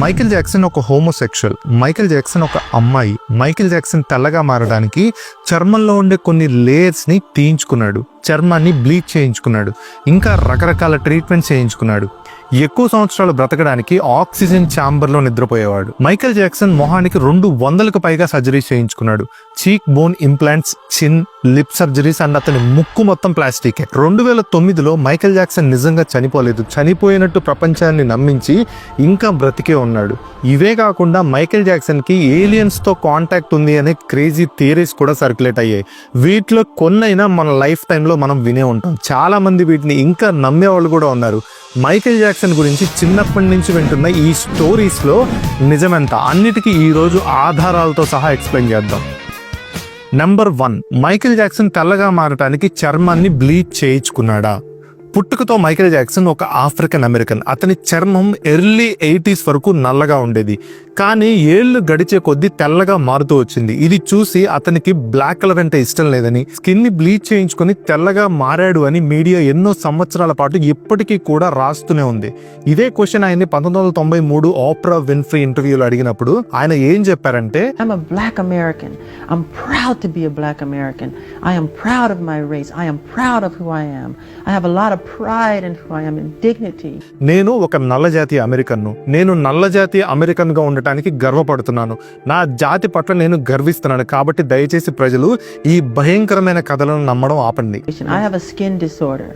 Michael Jackson ఒక homosexual. Michael Jackson ఒక అమ్మాయి. మైకేల్ జాక్సన్ తెల్లగా మారడానికి చర్మంలో ఉండే కొన్ని లేయర్స్ ని తీయించుకున్నాడు, చర్మాన్ని బ్లీచ్ చేయించుకున్నాడు, ఇంకా రకరకాల ట్రీట్మెంట్ చేయించుకున్నాడు. ఎక్కువ సంవత్సరాలు బ్రతకడానికి ఆక్సిజన్ ఛాంబర్ లో నిద్రపోయేవాడు. మైకేల్ జాక్సన్ మొహానికి 200కు పైగా సర్జరీస్ చేయించుకున్నాడు. చీక్ బోన్ ఇంప్లాంట్స్, చిన్, లిప్ సర్జరీస్ అండ్ అతని ముక్కు మొత్తం ప్లాస్టికే. 2009లో మైకేల్ జాక్సన్ నిజంగా చనిపోలేదు, చనిపోయినట్టు ప్రపంచాన్ని నమ్మించి ఇంకా బ్రతికే ఉన్నాడు. ఇవే కాకుండా మైకేల్ జాక్సన్ కి ఏలియన్స్ తో కాంటాక్ట్ ఉంది అనే క్రేజీ థియరీస్ కూడా సర్క్యులేట్ అయ్యాయి. వీటిలో కొన్నైనా మన లైఫ్ టైంలో మనం వినే ఉంటాం. చాలా మంది వీటిని ఇంకా నమ్మే వాళ్ళు కూడా ఉన్నారు. మైకేల్ జాక్సన్ గురించి చిన్నప్పటి నుంచి వింటున్న ఈ స్టోరీస్ లో నిజమెంత అన్నిటికీ ఈ రోజు ఆధారాలతో సహా ఎక్స్ప్లెయిన్ చేద్దాం. నెంబర్ 1, మైకేల్ జాక్సన్ తెల్లగా మారటానికి చర్మాన్ని బ్లీచ్ చేయించుకున్నాడా? పుట్టుకతో మైకేల్ జాక్సన్ ఒక ఆఫ్రికన్ అమెరికన్. అతని చర్మం ఎర్లీ 80s వరకు నల్లగా ఉండేది, కానీ ఏళ్లు గడిచే కొద్దీ తెల్లగా మారుతూ వచ్చింది. ఇది చూసి అతనికి బ్లాక్ కలర్ అంటే ఇష్టం లేదని స్కిన్ ని బ్లీచ్ చేయించుకొని తెల్లగా మారాడు అని మీడియా ఎన్నో సంవత్సరాల పాటు ఇప్పటికీ కూడా రాస్తూనే ఉంది. ఇదే క్వశ్చన్ ఆయన్ని 1993 ఓప్రా విన్ఫ్రీ ఇంటర్వ్యూలో అడిగినప్పుడు ఆయన ఏం చెప్పారంటే, I'm a black American. I'm proud to be a black American. I am proud of my race. I am proud of who I am. I have a lot of pride in who I am and dignity. నేను ఒక నల్ల జాతి అమెరికన్ను. నేను నల్ల జాతి American గా ఉండటానికి గర్వపడుతున్నాను. నా జాతి పట్ల నేను గర్విస్తున్నాను. కాబట్టి దయచేసి ప్రజలు ఈ భయంకరమైన కథలను నమ్మడం ఆపండి. I have a skin disorder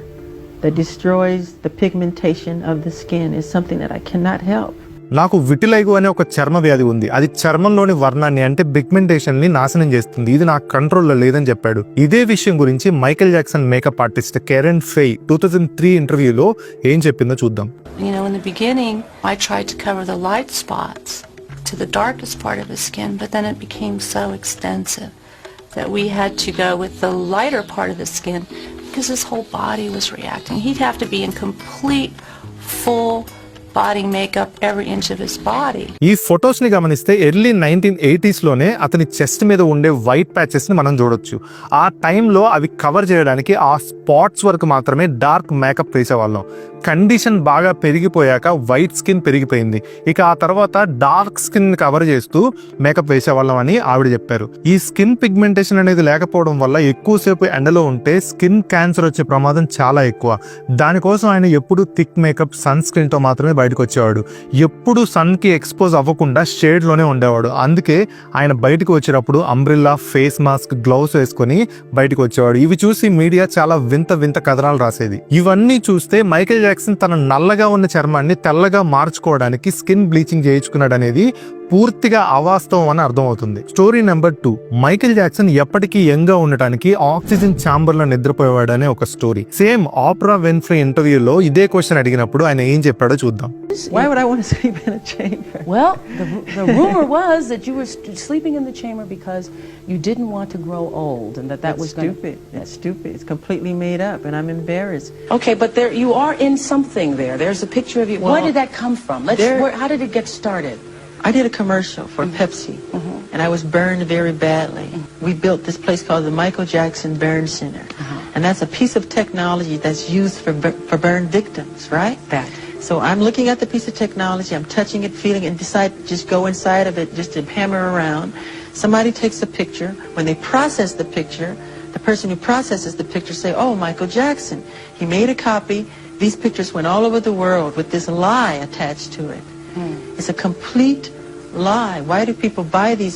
that destroys the pigmentation of the skin. Is something that I cannot help. నాకు విటిలైగో అనే ఒక చర్మ వ్యాధి ఉంది. అది చర్మంలోని వర్ణాన్ని అంటే పిగ్మెంటేషన్ ని నాశనం చేస్తుంది. ఇది నా కంట్రోల్లో లేదని చెప్పాడు. ఇదే విషయం గురించి మైకేల్ జాక్సన్ మేకప్ ఆర్టిస్ట్ కెరెన్ ఫెయ్ 2003 ఇంటర్వ్యూలో ఏం చెప్పిందో చూద్దాం. You know, in the beginning, I tried to cover the light spots to the darkest part of his skin, but then it became so extensive that we had to go with the lighter part of his skin because his whole body was reacting. He'd have to be in complete, full body makeup every inch of his body. ఈ photos ని గమనిస్తే early 1980s లోనే అతని chest మీద ఉండే white patches ని మనం చూడొచ్చు. ఆ టైంలో అవి కవర్ చేయడానికి ఆ స్పాట్స్ వరకు మాత్రమే డార్క్ మేకప్ వేసేవాళ్ళం. కండిషన్ బాగా పెరిగిపోయాక వైట్ స్కిన్ పెరిగిపోయింది. ఇక ఆ తర్వాత డార్క్ స్కిన్ కవర్ చేస్తూ మేకప్ వేసేవాళ్ళం అని ఆవిడ చెప్పారు. ఈ స్కిన్ పిగ్మెంటేషన్ అనేది లేకపోవడం వల్ల ఎక్కువసేపు ఎండలో ఉంటే స్కిన్ క్యాన్సర్ వచ్చే ప్రమాదం చాలా ఎక్కువ. దానికోసం ఆయన ఎప్పుడు థిక్ మేకప్, సన్ స్క్రీన్ తో మాత్రమే బయటకు వచ్చేవాడు. ఎప్పుడు సన్ కి ఎక్స్పోజ్ అవ్వకుండా షేడ్ లోనే ఉండేవాడు. అందుకే ఆయన బయటకు వచ్చేటప్పుడు అంబ్రిల్లా, ఫేస్ మాస్క్, గ్లౌస్ వేసుకొని బయటకు వచ్చేవాడు. ఇవి చూసి మీడియా చాలా వింత వింత కథనాలు రాసేది. ఇవన్నీ చూస్తే మైకేల్ జాక్సన్ తన నల్లగా ఉన్న చర్మాన్ని తెల్లగా మార్చుకోవడానికి స్కిన్ బ్లీచింగ్ చేయించుకున్నాడు అనేది పూర్తిగా అవాస్తవం అని అర్థమవుతుంది. స్టోరీ నెంబర్ 2, మైకేల్ జాక్సన్ ఎప్పటికీ యంగ్ గా ఉండటానికి ఆక్సిజన్ ఛాంబర్ లో నిద్రపోయేవాడు అనే ఒక స్టోరీ. సేమ్ ఓప్రా విన్ఫ్రీ ఇంటర్వ్యూలో ఇదే క్వశ్చన్ అడిగినప్పుడు ఆయన ఏం చెప్పాడో చూద్దాం. Why would I want to sleep in a chamber? Well, the rumor was that you were sleeping in the chamber because you didn't want to grow old, and that was stupid. That's stupid. It's completely made up, and I'm embarrassed. Okay, but there you are in something there. There's a picture of you. Where did that come from? How did it get started? I did a commercial for Pepsi, and I was burned very badly. We built this place called the Michael Jackson Burn Center, and that's a piece of technology that's used for burn victims, right? So I'm looking at the piece of technology, I'm touching it, feeling it, and decide to just go inside of it just to hammer around. Somebody takes a picture. When they process the picture, the person who processes the picture say, "Oh, Michael Jackson. He made a copy. These pictures went all over the world with this lie attached to it." It's a complete lie. Why do people buy these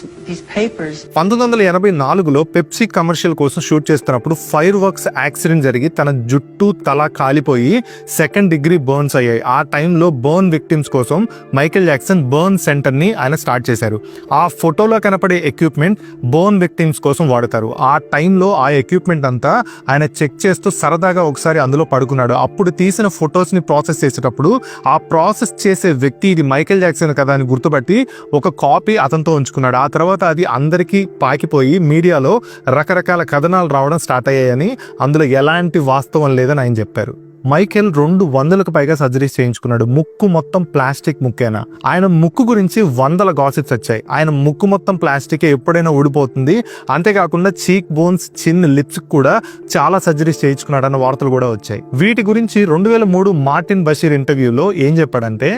papers? 1984లో Pepsi commercial కోసం shoot చేస్తున్నప్పుడు fireworks accident జరిగి తన జుట్టు, తల కాలిపోయి 2nd degree burns అయ్యాయి. ఆ టైంలో బర్న్ విక్టిమ్స్ కోసం మైకేల్ జాక్సన్ బర్న్ సెంటర్ ని ఆయన స్టార్ట్ చేశారు. ఆ ఫోటోలో కనపడే ఎక్విప్మెంట్ బర్న్ విక్టిమ్స్ కోసం వాడతారు. ఆ టైంలో ఆ ఎక్విప్మెంట్ అంతా ఆయన చెక్ చేస్తూ సరదాగా ఒకసారి అందులో పడుకున్నాడు. అప్పుడు తీసిన ఫొటోస్ ని ప్రాసెస్ చేసేటప్పుడు ఆ ప్రాసెస్ చేసే వ్యక్తి ఇది మైకేల్ జాక్సన్ కదా అని గుర్తుపట్టి ఒక కాపీ అతనితో ఉంచుకున్నాడు. ఆ తర్వాత అది అందరికీ పాకిపోయి మీడియాలో రకరకాల కథనాలు రావడం స్టార్ట్ అయ్యాయని, అందులో ఎలాంటి వాస్తవం లేదని ఆయన చెప్పారు. మైకేల్ 200కు పైగా సర్జరీస్ చేయించుకున్నాడు. ముక్కు మొత్తం ప్లాస్టిక్ ముక్కేనా. ఆయన ముక్కు గురించి 100 గాసిప్స్ వచ్చాయి. ఆయన ముక్కు మొత్తం ప్లాస్టిక్ ఎప్పుడైనా ఊడిపోతుంది, అంతేకాకుండా చీక్ బోన్స్, చిన్, లిప్స్ కూడా చాలా సర్జరీస్ చేయించుకున్నాడన్న వార్తలు కూడా వచ్చాయి. వీటి గురించి 2003 మార్టిన్ బషీర్ ఇంటర్వ్యూలో ఏం చెప్పాడంటే,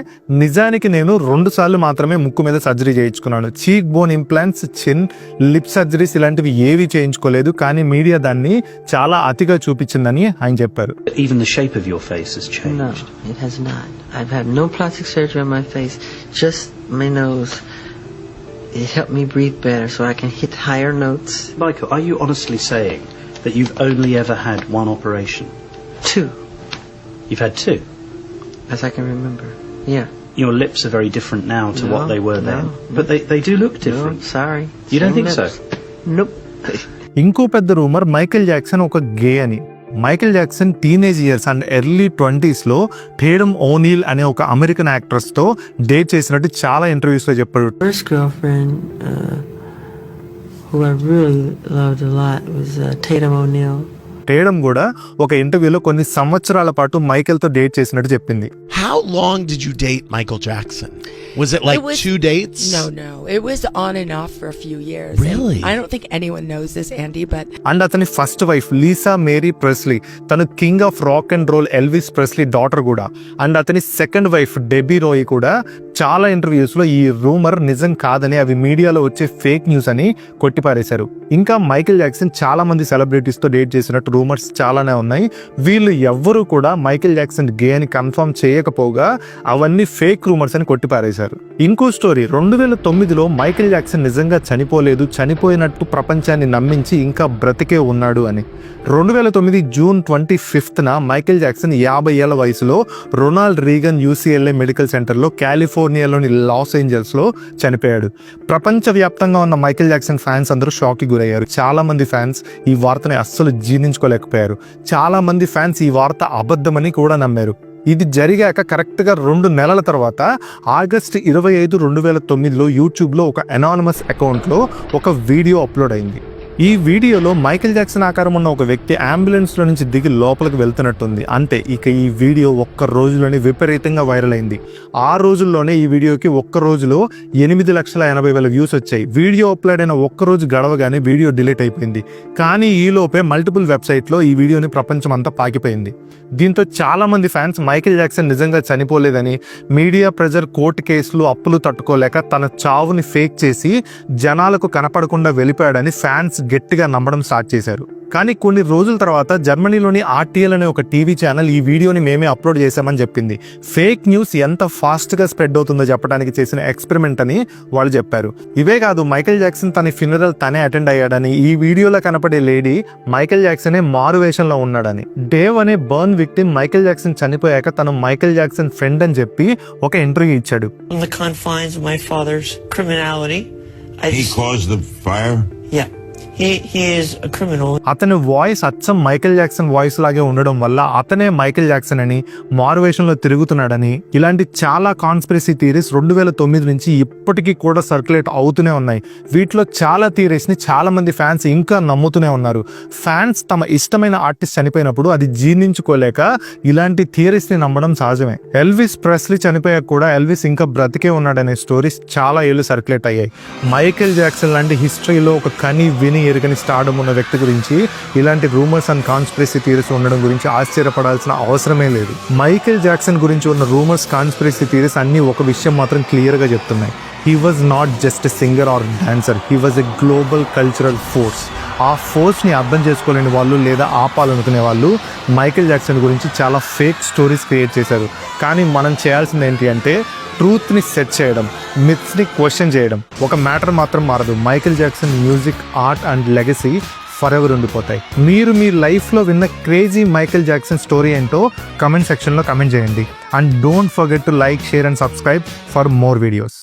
నిజానికి నేను 2 సార్లు మాత్రమే ముక్కు మీద సర్జరీ చేయించుకున్నాను. చీక్ బోన్ ఇంప్లాంట్స్, చిన్, లిప్ సర్జరీస్ ఇలాంటివి ఏవి చేయించుకోలేదు, కానీ మీడియా దాన్ని చాలా అతిగా చూపించిందని ఆయన చెప్పారు. Even the shape of your face has changed. No, it has not. I've had no plastic surgery on my face, just my nose. It helped me breathe better so I can hit higher notes. Michael, are you honestly saying that you've only ever had one operation? 2, You've had 2? as I can remember. Yeah. Your lips are very different now to No, what they were then. no. But they do look different. No, sorry. You don't Same think so? lips. Nope. ఇంకో పెద్ద rumour Michael Jackson ఒక గే అని. Michael Jackson teenage years and early 20s లో టేడమ్ O'Neill అనే ఒక American actress తో date చేసినట్టు చాలా ఇంటర్వ్యూస్ లో చెప్పాడు. First girlfriend, who I really loved a lot, was Tatum O'Neal. టేడమ్ కూడా ఒక ఇంటర్వ్యూలో కొన్ని సంవత్సరాల పాటు మైకేల్ తో డేట్ చేసినట్టు చెప్పింది. How long did you date Michael Jackson? Was it like 2 dates? No. It was on and off for a few years. Really? And I don't think anyone knows this, Andy, but and అతని first wife Lisa Marie Presley, తను king of rock and roll Elvis Presley daughter కూడా. And అతని second wife Debbie Rowe కూడా చాలా interviews లో ఈ rumour నిజం కాదని, అవి మీడియాలో వచ్చే ఫేక్ న్యూస్ అని కొట్టిపారేశారు. ఇంకా మైకేల్ జాక్సన్ చాలా మంది సెలబ్రిటీస్ తో డేట్ చేసినట్టు రూమర్స్ చాలానే ఉన్నాయి. వీళ్ళు ఎవ్వరూ కూడా మైకేల్ జాక్సన్ గే అని కన్ఫర్మ్ చేయకపోగా అవన్నీ ఫేక్ రూమర్స్ అని కొట్టిపారేశారు. ఇంకో స్టోరీ, 2009లో మైకేల్ జాక్సన్ నిజంగా చనిపోలేదు, చనిపోయినట్టు ప్రపంచాన్ని నమ్మించి ఇంకా బ్రతికే ఉన్నాడు అని. 2009 జూన్ 25న మైకేల్ జాక్సన్ 50 ఏళ్ల వయసులో రొనాల్డ్ రీగన్ UCLA మెడికల్ సెంటర్లో కాలిఫోర్నియాలోని లాస్ ఏంజల్స్ లో చనిపోయాడు. ప్రపంచవ్యాప్తంగా ఉన్న మైకేల్ జాక్సన్ ఫ్యాన్స్ అందరూ షాక్ కి గురయ్యారు. చాలా మంది ఫ్యాన్స్ ఈ వార్తని అస్సలు జీర్ణించుకోలేకపోయారు. చాలా మంది ఫ్యాన్స్ ఈ వార్త అబద్ధమని కూడా నమ్మారు. ఇది జరిగాక కరెక్ట్గా 2 నెలల తర్వాత ఆగస్టు 25, 2009లో యూట్యూబ్లో ఒక అనానిమస్ అకౌంట్లో ఒక వీడియో అప్లోడ్ అయింది. ఈ వీడియోలో మైకేల్ జాక్సన్ ఆకారం ఉన్న ఒక వ్యక్తి అంబులెన్స్లో నుంచి దిగి లోపలికి వెళ్తున్నట్టుంది. అంటే ఇక ఈ వీడియో ఒక్క రోజులోనే విపరీతంగా వైరల్ అయింది. ఆ రోజుల్లోనే ఈ వీడియోకి ఒక్క రోజులో 8,80,000 వ్యూస్ వచ్చాయి. వీడియో అప్లోడ్ అయిన ఒక్క రోజు గడవగానే వీడియో డిలీట్ అయిపోయింది. కానీ ఈలోపే మల్టిపుల్ వెబ్సైట్లో ఈ వీడియోని ప్రపంచం అంతా పాకిపోయింది. దీంతో చాలా మంది ఫ్యాన్స్ మైకేల్ జాక్సన్ నిజంగా చనిపోలేదని, మీడియా ప్రెజర్, కోర్టు కేసులు, అప్పులు తట్టుకోలేక తన చావుని ఫేక్ చేసి జనాలకు కనపడకుండా వెళ్ళిపోయాడని ఫ్యాన్స్ గట్టిగా నమ్మడం స్టార్ట్ చేశారు. కానీ కొన్ని రోజుల తర్వాత జర్మనీలోని RTL అనే ఒక టీవీ ఛానల్ ఈ వీడియోని మేమే అప్లోడ్ చేశామని చెప్పింది. ఫేక్ న్యూస్ ఎంత ఫాస్ట్గా స్ప్రెడ్ అవుతుందో చెప్పడానికి చేసిన ఎక్స్పెరిమెంట్ అని వాళ్ళు చెప్పారు. ఇవే కాదు, మైకేల్ జాక్సన్ తన ఫ్యూనరల్ తనే అటెండ్ అయ్యాడని, ఈ వీడియోలో కనపడే లేడీ మైకేల్ జాక్సనే మారు వేషంలో ఉన్నాడని. డేవ్ అనే బర్న్ విక్టిమ్ మైకేల్ జాక్సన్ చనిపోయాక తను మైకేల్ జాక్సన్ ఫ్రెండ్ అని చెప్పి ఒక ఇంటర్వ్యూ ఇచ్చాడు. On the confines of my father's criminality, He caused the fire? yeah, he is a criminal. అతని వాయిస్ అచ్చం మైకేల్ జాక్సన్ వాయిస్ లాగే ఉండడం వల్ల అతనే మైకేల్ జాక్సన్ అని, మారువేషంలో తిరుగుతున్నాడని, ఇలాంటి చాలా కాన్స్పిరసీ థియరీస్ 2009 నుంచి ఇప్పటికీ కూడా సర్క్యులేట్ అవుతూనే ఉన్నాయి. వీటిలో చాలా థియరీస్ ని చాలా మంది ఫ్యాన్స్ ఇంకా నమ్ముతూనే ఉన్నారు. ఫ్యాన్స్ తమ ఇష్టమైన ఆర్టిస్ట్ చనిపోయినప్పుడు అది జీర్ణించుకోలేక ఇలాంటి థియరీస్ ని నమ్మడం సహజమే. ఎల్విస్ ప్రెస్లీ చనిపోయాక కూడా ఎల్విస్ ఇంకా బ్రతికే ఉన్నాడనే స్టోరీస్ చాలా ఏళ్ళు సర్క్యులేట్ అయ్యాయి. మైకేల్ జాక్సన్ లాంటి హిస్టరీలో ఒక కని విని ఎరుగని స్టార్డమ్ ఉన్న వ్యక్తి గురించి ఇలాంటి రూమర్స్ అండ్ కాన్స్పిరసీ థియరీస్ ఉండడం గురించి ఆశ్చర్యపడాల్సిన అవసరమే లేదు. మైకేల్ జాక్సన్ గురించి ఉన్న రూమర్స్, కాన్స్పిరసీ థియరీస్ అన్నీ ఒక విషయం మాత్రం క్లియర్గా చెప్తున్నాయి. He was not just a singer or dancer, he was a global cultural force. ఆ ఫోర్స్ని అర్థం చేసుకోలేని వాళ్ళు లేదా ఆపాలనుకునే వాళ్ళు మైకేల్ జాక్సన్ గురించి చాలా ఫేక్ స్టోరీస్ క్రియేట్ చేశారు. కానీ మనం చేయాల్సింది ఏంటి అంటే ట్రూత్ని సెట్ చేయడం, మిత్స్ని క్వశ్చన్ చేయడం. ఒక మ్యాటర్ మాత్రం మారదు, Michael Jackson music, art and legacy for ever ఉండిపోతాయి. మీరు మీ లైఫ్లో విన్న క్రేజీ మైకేల్ జాక్సన్ స్టోరీ ఏంటో కమెంట్ సెక్షన్లో కమెంట్ చేయండి. And don't forget to like, share and subscribe for more videos.